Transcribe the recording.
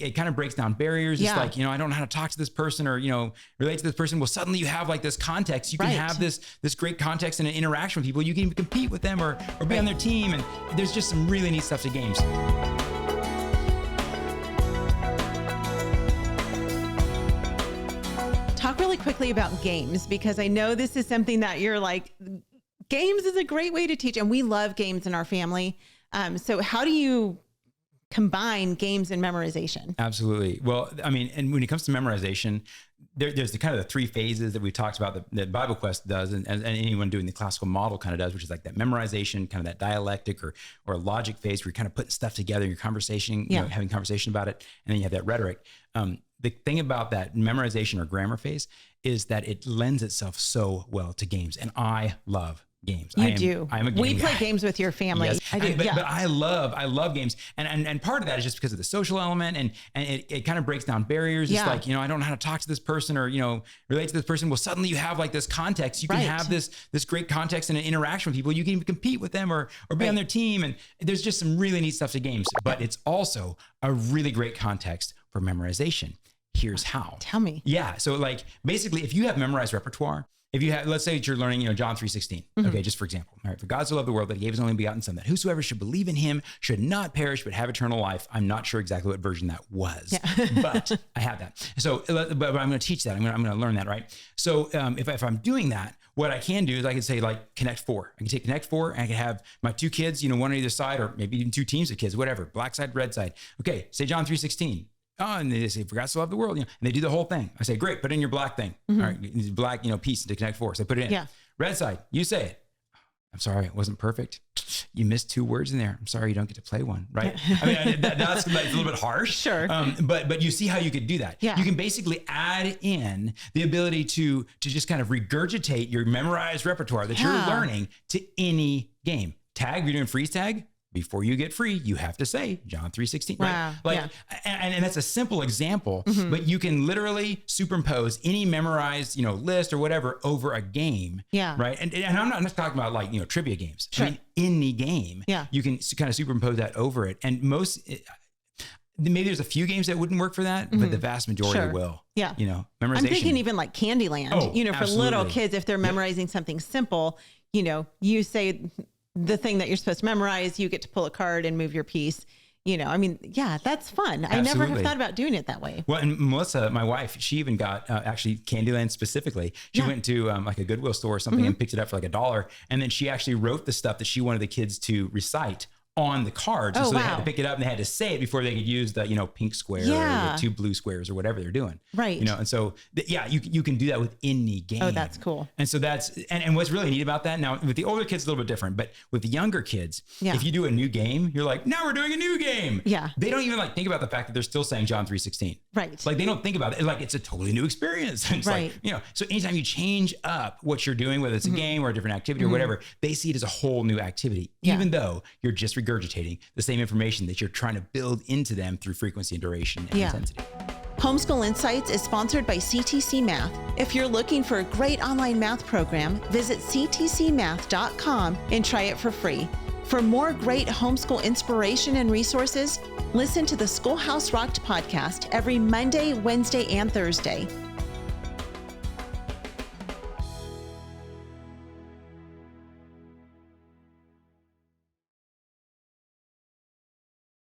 It kind of breaks down barriers. It's like, I don't know how to talk to this person or, relate to this person. Well, suddenly you have like this context. You can have this great context and an interaction with people. You can even compete with them or be on their team. And there's just some really neat stuff to games. Talk really quickly about games, because I know this is something that you're like, games is a great way to teach. And we love games in our family. So how do you combine games and memorization? Absolutely. Well, I mean, and when it comes to memorization, there's the kind of the three phases that we talked about that Bible Quest does, and anyone doing the classical model kind of does, which is like that memorization, kind of that dialectic or logic phase where you're kind of putting stuff together in your conversation, having conversation about it. And then you have that rhetoric. The thing about that memorization or grammar phase is that it lends itself so well to games. And I love games. I'm a game We play games with your family. Yes. I do. But I love games. And part of that is just because of the social element and it kind of breaks down barriers. It's like, I don't know how to talk to this person or, relate to this person. Well, suddenly you have like this context. You can have this great context and an interaction with people. You can even compete with them or be on their team. And there's just some really neat stuff to games, but it's also a really great context for memorization. Here's how. Tell me. Yeah. So like basically if you have memorized repertoire, if you have, let's say that you're learning, John 3:16. Okay, just for example. All right, for God so loved the world that he gave his only begotten son, that whosoever should believe in him should not perish but have eternal life. I'm not sure exactly what version that was, but I have that. So, but I'm going to teach that. I'm going to learn that, right? So if I'm doing that, what I can do is I can say like Connect 4. I can take Connect 4 and I can have my two kids, one on either side, or maybe even two teams of kids, whatever, black side, red side. Okay, say John 3:16. Oh, and they say, for God so loved the world, and they do the whole thing. I say, great, put in your black thing. All right, black, piece to Connect 4. So I put it in. Yeah. Red side, you say it. I'm sorry, it wasn't perfect. You missed 2 words in there. I'm sorry, you don't get to play one, right? I mean, that's like a little bit harsh. Sure. But you see how you could do that. Yeah. You can basically add in the ability to just kind of regurgitate your memorized repertoire that you're learning to any game. Tag, you're doing freeze tag. Before you get free, you have to say John 3:16, right? Wow. And that's a simple example, but you can literally superimpose any memorized, list or whatever over a game, right? And I'm not just talking about like, trivia games. Sure. I mean, any game, you can kind of superimpose that over it. And maybe there's a few games that wouldn't work for that, but the vast majority will. Yeah. Memorization. I'm thinking even like Candyland, for absolutely. little kids, if they're memorizing something simple, you say the thing that you're supposed to memorize, you get to pull a card and move your piece. That's fun. I never have thought about doing it that way. Well, and Melissa, my wife, she even got actually Candyland specifically. She went to like a Goodwill store or something and picked it up for like $1. And then she actually wrote the stuff that she wanted the kids to recite on the cards. And so they had to pick it up and they had to say it before they could use the, pink square or the 2 blue squares or whatever they're doing. Right. And so, you can do that with any game. Oh, that's cool. And so and what's really neat about that now with the older kids, a little bit different, but with the younger kids, if you do a new game, you're like, now we're doing a new game. Yeah. They don't even like think about the fact that they're still saying John 3:16. Right. Like they don't think about it. Like it's a totally new experience. It's like, so anytime you change up what you're doing, whether it's a game or a different activity or whatever, they see it as a whole new activity, even though you're just regurgitating the same information that you're trying to build into them through frequency and duration and intensity. Homeschool Insights is sponsored by CTC Math. If you're looking for a great online math program, visit ctcmath.com and try it for free. For more great homeschool inspiration and resources, listen to the Schoolhouse Rocked podcast every Monday, Wednesday, and Thursday.